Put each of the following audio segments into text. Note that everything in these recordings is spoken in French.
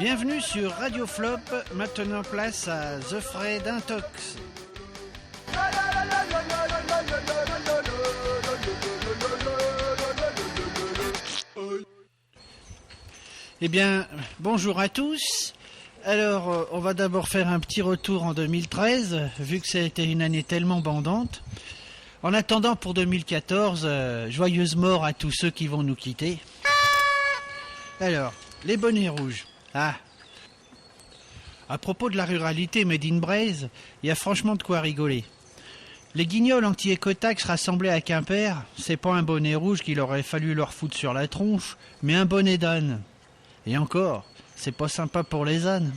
Bienvenue sur Radio Flop, maintenant place à The Fred Intox. Eh bien, bonjour à tous. Alors, on va d'abord faire un petit retour en 2013, vu que ça a été une année tellement bandante. En attendant, pour 2014, joyeuse mort à tous ceux qui vont nous quitter. Alors, les bonnets rouges. Ah. À propos de la ruralité made in Braise, il y a franchement de quoi rigoler. Les guignols anti-écotax rassemblés à Quimper, c'est pas un bonnet rouge qu'il aurait fallu leur foutre sur la tronche, mais un bonnet d'âne. Et encore, c'est pas sympa pour les ânes.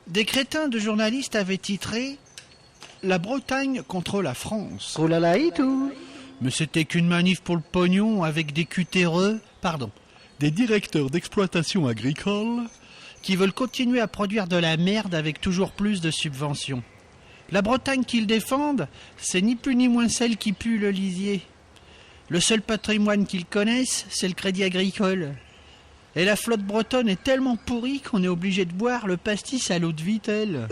Des crétins de journalistes avaient titré « La Bretagne contre la France ». Oh là là, et tout. Mais c'était qu'une manif pour le pognon avec des cutéreux, des directeurs d'exploitation agricole qui veulent continuer à produire de la merde avec toujours plus de subventions. La Bretagne qu'ils défendent, c'est ni plus ni moins celle qui pue le lisier. Le seul patrimoine qu'ils connaissent, c'est le crédit agricole. Et la flotte bretonne est tellement pourrie qu'on est obligé de boire le pastis à l'eau de Vittel.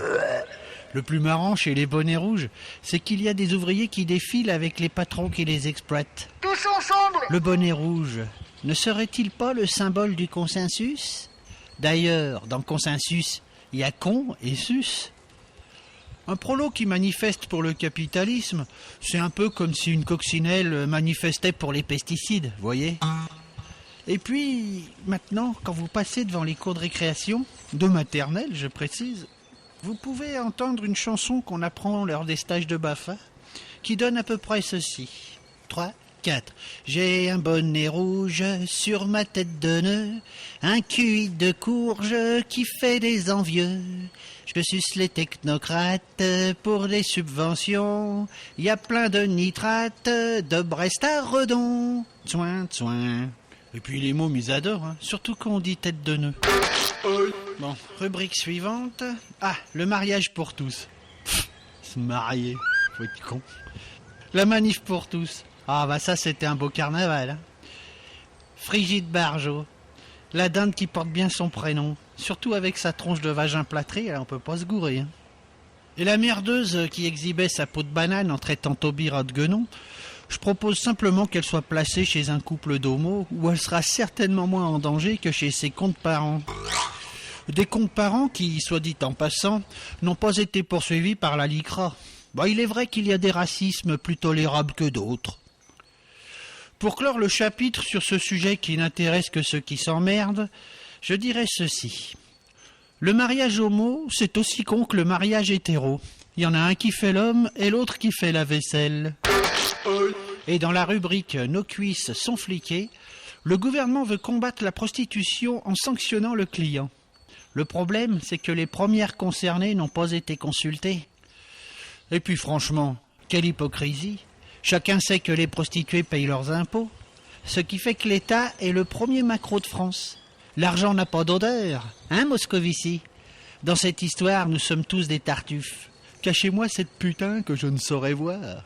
Le plus marrant chez les bonnets rouges, c'est qu'il y a des ouvriers qui défilent avec les patrons qui les exploitent. Tous ensemble. Le bonnet rouge, ne serait-il pas le symbole du consensus ? D'ailleurs, dans consensus, il y a con et sus. Un prolo qui manifeste pour le capitalisme, c'est un peu comme si une coccinelle manifestait pour les pesticides, voyez ? Et puis, maintenant, quand vous passez devant les cours de récréation, de maternelle, je précise, vous pouvez entendre une chanson qu'on apprend lors des stages de BAFA, qui donne à peu près ceci. 3, 4. J'ai un bonnet rouge sur ma tête de nœud, un QI de courge qui fait des envieux. Je suce les technocrates pour des subventions. Il y a plein de nitrates de Brest à Redon. Tsoin, tsoin. Et puis les mômes, ils adorent, hein, surtout quand on dit tête de nœud. Bon, rubrique suivante. Ah, le mariage pour tous. Se marier, faut être con. La manif pour tous. Ah bah ça, c'était un beau carnaval. Hein. Frigide Barjot. La dinde qui porte bien son prénom. Surtout avec sa tronche de vagin plâtré, là on peut pas se gourer. Hein. Et la merdeuse qui exhibait sa peau de banane en traitant Taubira de guenon, je propose simplement qu'elle soit placée chez un couple d'homos où elle sera certainement moins en danger que chez ses comptes parents. Des comptes parents qui, soit dit en passant, n'ont pas été poursuivis par la LICRA. Bah, il est vrai qu'il y a des racismes plus tolérables que d'autres. Pour clore le chapitre sur ce sujet qui n'intéresse que ceux qui s'emmerdent, je dirais ceci. Le mariage homo, c'est aussi con que le mariage hétéro. Il y en a un qui fait l'homme et l'autre qui fait la vaisselle. Et dans la rubrique « Nos cuisses sont fliquées », le gouvernement veut combattre la prostitution en sanctionnant le client. Le problème, c'est que les premières concernées n'ont pas été consultées. Et puis franchement, quelle hypocrisie. Chacun sait que les prostituées payent leurs impôts, ce qui fait que l'État est le premier maquereau de France. L'argent n'a pas d'odeur, hein Moscovici ? Dans cette histoire, nous sommes tous des tartuffes. Cachez-moi cette putain que je ne saurais voir.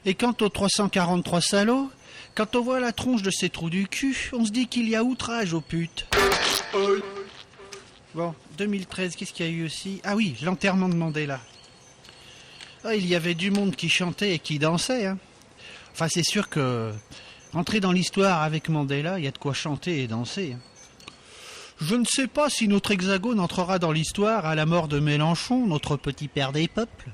Et quant aux 343 salauds, quand on voit la tronche de ces trous du cul, on se dit qu'il y a outrage aux putes. Bon, 2013, qu'est-ce qu'il y a eu aussi ? Ah oui, l'enterrement de Mandela. Ah, il y avait du monde qui chantait et qui dansait. Hein. Enfin, c'est sûr que entrer dans l'histoire avec Mandela, il y a de quoi chanter et danser. Hein. Je ne sais pas si notre hexagone entrera dans l'histoire à la mort de Mélenchon, notre petit père des peuples.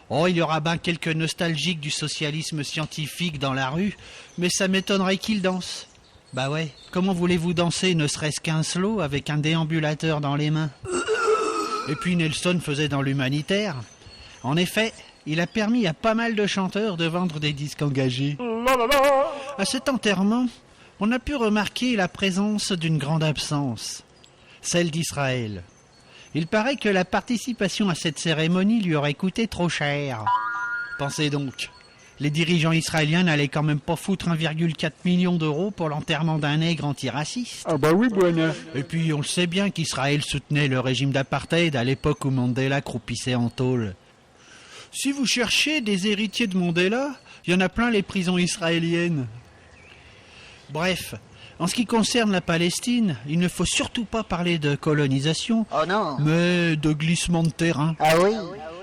Oh, il y aura bien quelques nostalgiques du socialisme scientifique dans la rue, mais ça m'étonnerait qu'ils dansent. Bah ouais, comment voulez-vous danser ne serait-ce qu'un slow avec un déambulateur dans les mains ? Et puis Nelson faisait dans l'humanitaire. En effet, il a permis à pas mal de chanteurs de vendre des disques engagés. À cet enterrement, on a pu remarquer la présence d'une grande absence, celle d'Israël. Il paraît que la participation à cette cérémonie lui aurait coûté trop cher. Pensez donc, les dirigeants israéliens n'allaient quand même pas foutre 1,4 million d'euros pour l'enterrement d'un nègre antiraciste. Ah bah oui, Buena. Et puis on le sait bien qu'Israël soutenait le régime d'apartheid à l'époque où Mandela croupissait en tôle. Si vous cherchez des héritiers de Mandela, il y en a plein les prisons israéliennes. Bref, En ce qui concerne la Palestine, il ne faut surtout pas parler de colonisation, Oh non. mais de glissement de terrain. Ah oui,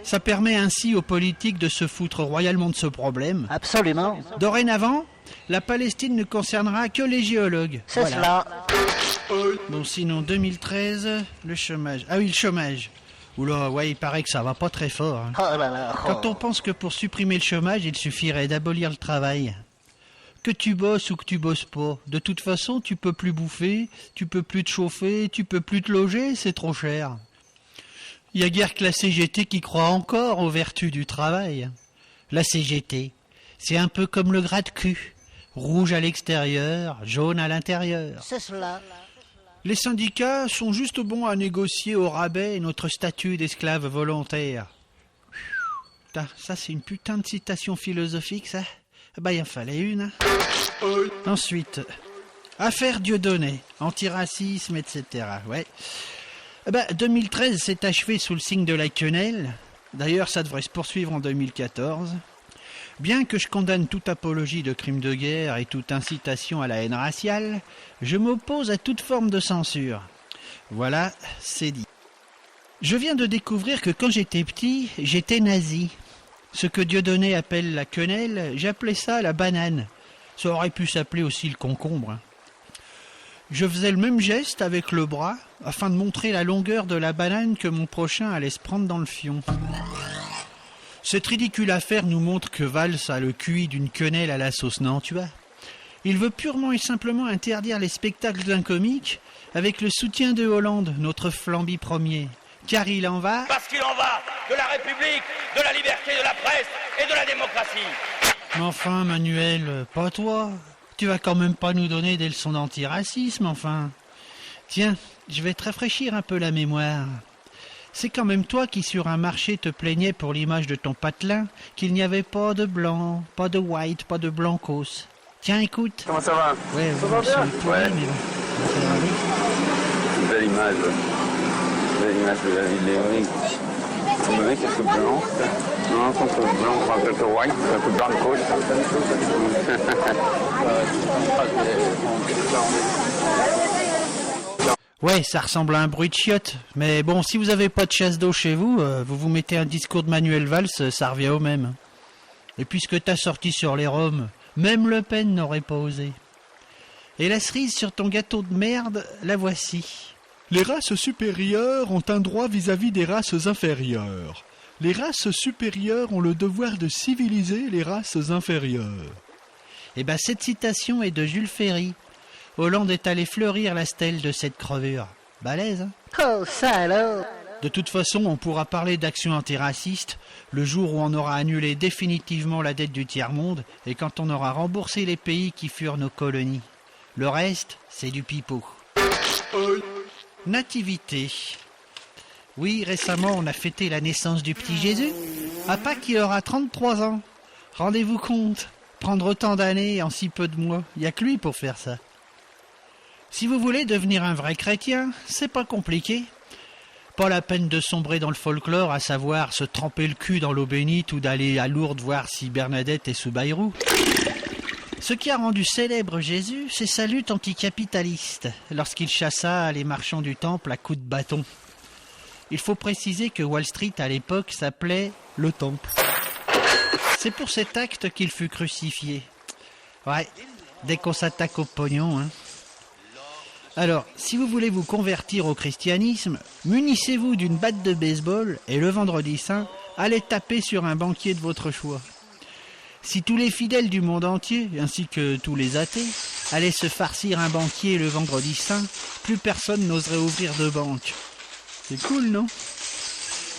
Ça permet ainsi aux politiques de se foutre royalement de ce problème. absolument. Dorénavant, la Palestine ne concernera que les géologues. C'est Voilà. cela. Bon, sinon, 2013, le chômage. Ah oui, le chômage. Oula, ouais, il paraît que ça va pas très fort. Hein. Oh là là. oh. Quand on pense que pour supprimer le chômage, il suffirait d'abolir le travail. Que tu bosses ou que tu bosses pas, de toute façon, tu peux plus bouffer, tu peux plus te chauffer, tu peux plus te loger, c'est trop cher. Il y a guère que la CGT qui croit encore aux vertus du travail. La CGT, c'est un peu comme le gratte-cul. Rouge à l'extérieur, jaune à l'intérieur. C'est cela. Les syndicats sont juste bons à négocier au rabais notre statut d'esclave volontaire. Putain, ça c'est une putain de citation philosophique, ça. Bah, il en fallait une. Hein. Ensuite, affaire Dieudonné, antiracisme, etc. Ouais. 2013 s'est achevé sous le signe de la quenelle. D'ailleurs, ça devrait se poursuivre en 2014. Bien que je condamne toute apologie de crimes de guerre et toute incitation à la haine raciale, je m'oppose à toute forme de censure. Voilà, c'est dit. Je viens de découvrir que quand j'étais petit, j'étais nazi. Ce que Dieudonné appelle la quenelle, j'appelais ça la banane. Ça aurait pu s'appeler aussi le concombre. Hein. Je faisais le même geste avec le bras, afin de montrer la longueur de la banane que mon prochain allait se prendre dans le fion. Cette ridicule affaire nous montre que Valls a le QI d'une quenelle à la sauce Nantua. Il veut purement et simplement interdire les spectacles d'un comique avec le soutien de Hollande, notre flamby premier. Car il en va... Parce qu'il en va de la République, de la liberté de la presse et de la démocratie. Mais enfin, Manuel, pas toi. Tu vas quand même pas nous donner des leçons d'antiracisme, enfin. Tiens, je vais te rafraîchir un peu la mémoire. C'est quand même toi qui sur un marché te plaignais pour l'image de ton patelin qu'il n'y avait pas de blanc, pas de white, pas de blancos. Tiens, écoute. Comment ça va? Ouais, Ça va bien? Ouais. Mais bon. Belle image. Belle image de la ville Léonique. Vous voyez quelques blancs? Non, quelques blancs, enfin, quelques white, quelques blancos. Ouais, ça ressemble à un bruit de chiottes. Mais bon, si vous avez pas de chasse d'eau chez vous, vous mettez un discours de Manuel Valls, ça revient au même. Et puisque t'as sorti sur les Roms, même Le Pen n'aurait pas osé. Et la cerise sur ton gâteau de merde, la voici. Les races supérieures ont un droit vis-à-vis des races inférieures. Les races supérieures ont le devoir de civiliser les races inférieures. Eh ben, cette citation est de Jules Ferry. Hollande est allé fleurir la stèle de cette crevure. Balèze, hein? Oh, ça alors. De toute façon, on pourra parler d'action antiraciste le jour où on aura annulé définitivement la dette du tiers-monde et quand on aura remboursé les pays qui furent nos colonies. Le reste, c'est du pipeau. Nativité. Oui, récemment, on a fêté la naissance du petit Jésus. À Pâques, il aura 33 ans. Rendez-vous compte, prendre autant d'années en si peu de mois, il n'y a que lui pour faire ça. Si vous voulez devenir un vrai chrétien, c'est pas compliqué. Pas la peine de sombrer dans le folklore, à savoir se tremper le cul dans l'eau bénite ou d'aller à Lourdes voir si Bernadette est sous Bayrou. Ce qui a rendu célèbre Jésus, c'est sa lutte anticapitaliste, lorsqu'il chassa les marchands du temple à coups de bâton. Il faut préciser que Wall Street à l'époque s'appelait le Temple. C'est pour cet acte qu'il fut crucifié. Ouais, dès qu'on s'attaque au pognon, hein. Alors, si vous voulez vous convertir au christianisme, munissez-vous d'une batte de baseball et le vendredi saint, allez taper sur un banquier de votre choix. Si tous les fidèles du monde entier, ainsi que tous les athées, allaient se farcir un banquier le vendredi saint, plus personne n'oserait ouvrir de banque. C'est cool, non ?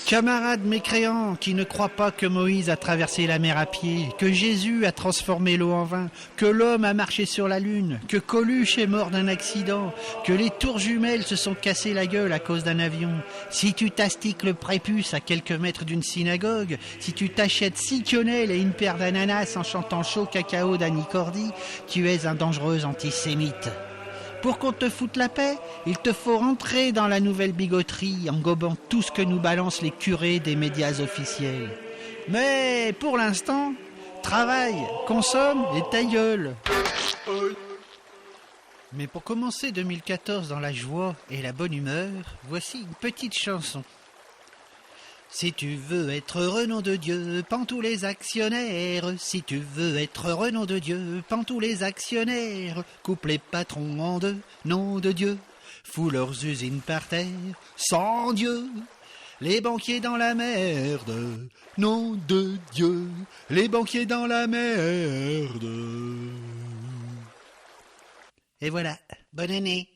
Camarades mécréants qui ne croient pas que Moïse a traversé la mer à pied, que Jésus a transformé l'eau en vin, que l'homme a marché sur la lune, que Coluche est mort d'un accident, que les tours jumelles se sont cassées la gueule à cause d'un avion. Si tu t'astiques le prépuce à quelques mètres d'une synagogue, si tu t'achètes 6 quenelles et une paire d'ananas en chantant chaud cacao d'Annie Cordy, tu es un dangereux antisémite. Pour qu'on te foute la paix, il te faut rentrer dans la nouvelle bigoterie en gobant tout ce que nous balancent les curés des médias officiels. Mais pour l'instant, travaille, consomme et ta gueule. Mais pour commencer 2014 dans la joie et la bonne humeur, voici une petite chanson. Si tu veux être heureux, nom de Dieu, pends tous les actionnaires. Si tu veux être heureux, nom de Dieu, pends tous les actionnaires. Coupe les patrons en deux, nom de Dieu. Fous leurs usines par terre, sans Dieu. Les banquiers dans la merde, nom de Dieu. Les banquiers dans la merde. Et voilà, bonne année.